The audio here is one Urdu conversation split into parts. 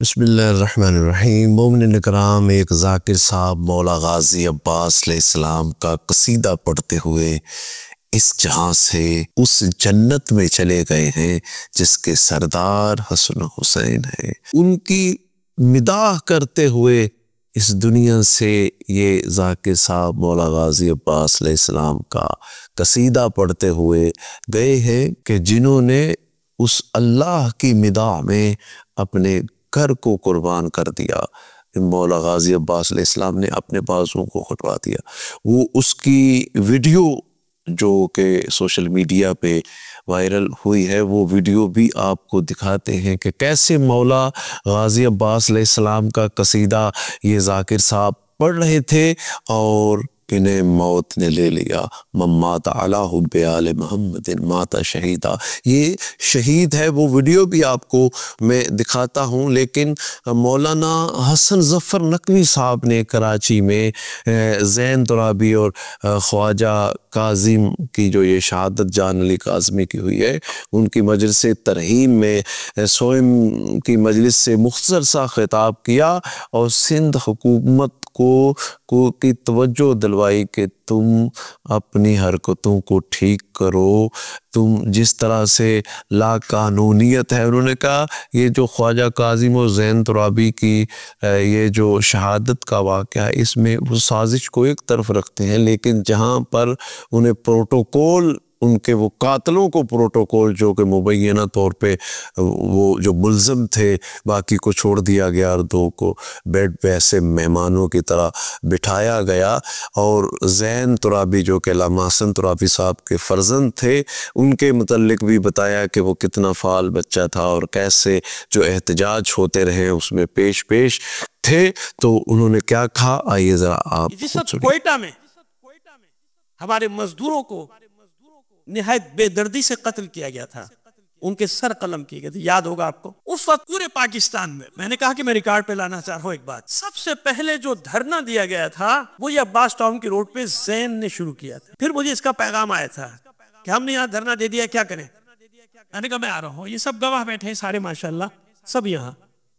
بسم اللہ الرحمن الرحیم۔ مومنین اکرام، ایک ذاکر صاحب مولا غازی عباس علیہ السلام کا قصیدہ پڑھتے ہوئے اس جہاں سے اس جنت میں چلے گئے ہیں جس کے سردار حسن حسین ہیں۔ ان کی مداح کرتے ہوئے اس دنیا سے یہ ذاکر صاحب مولا غازی عباس علیہ السلام کا قصیدہ پڑھتے ہوئے گئے ہیں کہ جنہوں نے اس اللہ کی مداح میں اپنے گھر کو قربان کر دیا۔ مولا غازی عباس علیہ السلام نے اپنے بازوں کو کٹوا دیا۔ وہ اس کی ویڈیو جو کہ سوشل میڈیا پہ وائرل ہوئی ہے، وہ ویڈیو بھی آپ کو دکھاتے ہیں کہ کیسے مولا غازی عباس علیہ السلام کا قصیدہ یہ ذاکر صاحب پڑھ رہے تھے اور انہیں موت نے لے لیا۔ مات علی حب آل محمد مات شہیدہ، یہ شہید ہے۔ وہ ویڈیو بھی آپ کو میں دکھاتا ہوں، لیکن مولانا حسن ظفر نقوی صاحب نے کراچی میں زین ترابی اور خواجہ کاظم کی جو یہ شہادت جان علی کاظمی کی ہوئی ہے، ان کی مجلس ترحیم میں سوئم کی مجلس سے مختصر سا خطاب کیا اور سندھ حکومت کو کی توجہ دلوائی کہ تم اپنی حرکتوں کو ٹھیک کرو، تم جس طرح سے لا قانونیت ہے۔ انہوں نے کہا یہ جو خواجہ کاظم اور زین ترابی کی یہ جو شہادت کا واقعہ ہے، اس میں وہ سازش کو ایک طرف رکھتے ہیں، لیکن جہاں پر انہیں پروٹوکول، ان کے وہ قاتلوں کو پروٹوکول جو کہ مبینہ طور پہ وہ جو ملزم تھے، باقی کو چھوڑ دیا گیا اور دو کو بیڈ پہ ایسے مہمانوں کی طرح بٹھایا گیا، اور زین ترابی جو کہ علامہ حسن ترابی صاحب کے فرزند تھے، ان کے متعلق بھی بتایا کہ وہ کتنا فعال بچہ تھا اور کیسے جو احتجاج ہوتے رہے اس میں پیش تھے۔ تو انہوں نے کیا کہا، آئیے ذرا آپ کوئٹہ میں ہمارے مزدوروں کو نہایت بے دردی سے قتل کیا گیا تھا، ان کے سر قلم کیے گئے تھے، یاد ہوگا آپ کو۔ اس وقت پورے پاکستان میں نے کہا کہ میں ریکارڈ پہ لانا چاہ رہا ہوں ایک بات، سب سے پہلے جو دھرنا دیا گیا تھا وہ یہ عباس ٹاؤن کی روڈ پہ زین نے شروع کیا تھا۔ پھر مجھے اس کا پیغام آیا تھا کہ ہم نے یہاں دھرنا دے دیا، کیا کریں؟ میں نے کہا میں آ رہا ہوں، یہ سب گواہ بیٹھے ہیں سارے ماشاءاللہ سب یہاں۔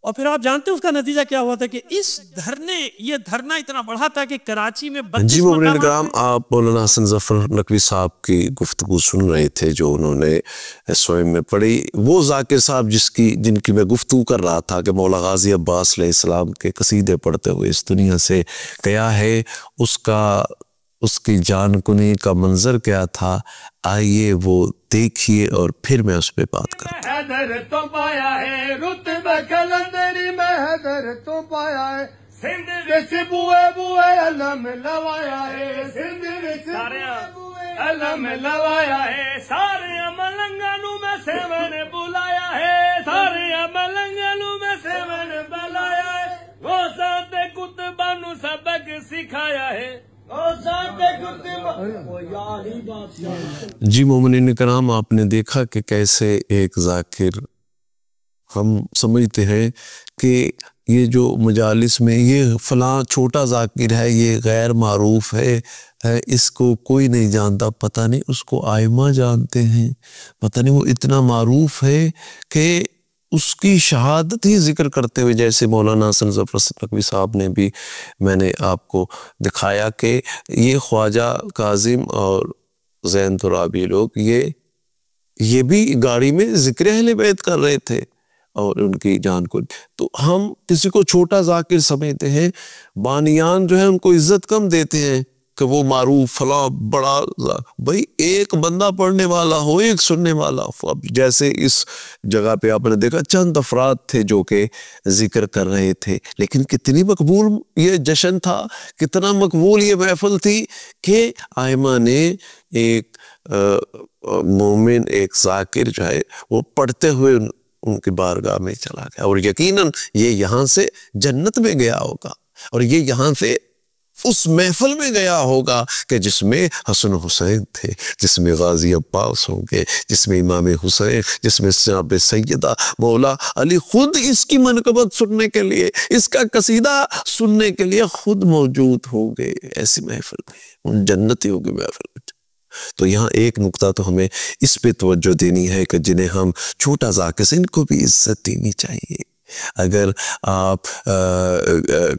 اور پھر آپ جانتے ہیں اس کا نتیجہ کیا ہوا تھا کہ یہ دھرنا اتنا بڑھا تھا کہ کراچی میں 32 مومنین اکرام، آپ مولانا حسن ظفر نقوی صاحب کی گفتگو سن رہے تھے جو انہوں نے سوئم میں پڑھی۔ وہ ذاکر صاحب جن کی میں گفتگو کر رہا تھا کہ مولا غازی عباس علیہ السلام کے قصیدے پڑھتے ہوئے اس دنیا سے گیا ہے، اس کی جان کنی کا منظر کیا تھا، آئیے وہ دیکھیے اور پھر میں اس پہ بات کرتا ہوں۔ حیدر تو پایا ہے رتبہ کلندری میں، حیدر تو پایا ہے سندھ وچ بوئے بوئے علم لوایا ہے، سندھ وچ بوئے بوئے علم لوایا ہے، سارے ملنگانوں میں سیون بلایا ہے، سارے ملنگانوں میں سیون بلایا ہے، وہ ساتھ کتبہ نو سبق سکھایا ہے۔ جی مومنین کرام، آپ نے دیکھا کہ کیسے ایک ذاکر، ہم سمجھتے ہیں کہ یہ جو مجالس میں یہ فلاں چھوٹا ذاکر ہے، یہ غیر معروف ہے، اس کو کوئی نہیں جانتا، پتہ نہیں اس کو آئمہ جانتے ہیں، پتہ نہیں وہ اتنا معروف ہے کہ اس کی شہادت ہی ذکر کرتے ہوئے، جیسے مولانا حسن ظفر نقوی صاحب نے بھی میں نے آپ کو دکھایا کہ یہ خواجہ کاظم اور زین ترابی لوگ یہ بھی گاڑی میں ذکر اہل بیت کر رہے تھے اور ان کی جان کو، تو ہم کسی کو چھوٹا ذاکر سمجھتے ہیں، بانیان جو ہے ان کو عزت کم دیتے ہیں کہ وہ معروف فلاں بڑا، بھئی ایک بندہ پڑھنے والا ہو، ایک سننے والا ہو۔ اب جیسے اس جگہ پہ آپ نے دیکھا چند افراد تھے جو کہ ذکر کر رہے تھے، لیکن کتنی مقبول یہ جشن تھا، کتنا مقبول یہ محفل تھی کہ آئمہ نے ایک مومن، ایک ذاکر جو ہے وہ پڑھتے ہوئے ان کی بارگاہ میں چلا گیا، اور یقیناً یہ یہاں سے جنت میں گیا ہوگا، اور یہ یہاں سے اس محفل میں گیا ہوگا کہ جس میں حسن حسین تھے، جس میں غازی عباس ہوں گے، جس میں امام حسین، جس میں جناب سیدہ مولا علی خود اس کی منقبت سننے کے لیے، اس کا قصیدہ سننے کے لیے خود موجود ہوں گے ایسی محفل میں، ان جنتیوں کی محفل میں۔ تو یہاں ایک نقطہ تو ہمیں اس پہ توجہ دینی ہے کہ جنہیں ہم چھوٹا ذاکر سے، ان کو بھی عزت دینی چاہیے، اگر آپ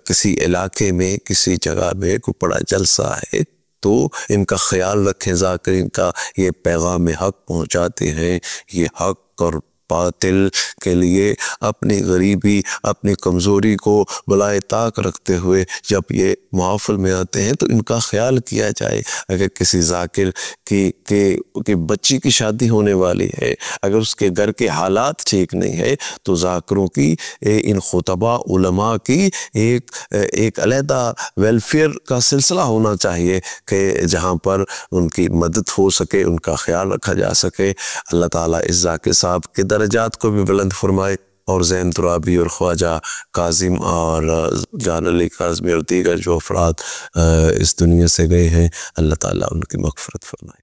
کسی علاقے میں کسی جگہ میں کوئی بڑا جلسہ ہے تو ان کا خیال رکھیں، ذاکرین کا یہ پیغام حق پہنچاتے ہیں، یہ حق اور باطل کے لیے اپنی غریبی اپنی کمزوری کو بالائے طاق رکھتے ہوئے جب یہ محافل میں آتے ہیں تو ان کا خیال کیا جائے۔ اگر کسی ذاکر کی بچی کی شادی ہونے والی ہے، اگر اس کے گھر کے حالات ٹھیک نہیں ہے تو ذاکروں کی ان خطبہ علماء کی ایک علیحدہ ویلفیئر کا سلسلہ ہونا چاہیے کہ جہاں پر ان کی مدد ہو سکے، ان کا خیال رکھا جا سکے۔ اللہ تعالیٰ اس ذاکر صاحب کے درجات کو بھی بلند فرمائے، اور زین ترابی اور خواجہ کاظم اور جان علی کاظمی اور دیگر جو افراد اس دنیا سے گئے ہیں، اللہ تعالیٰ ان کی مغفرت فرمائے۔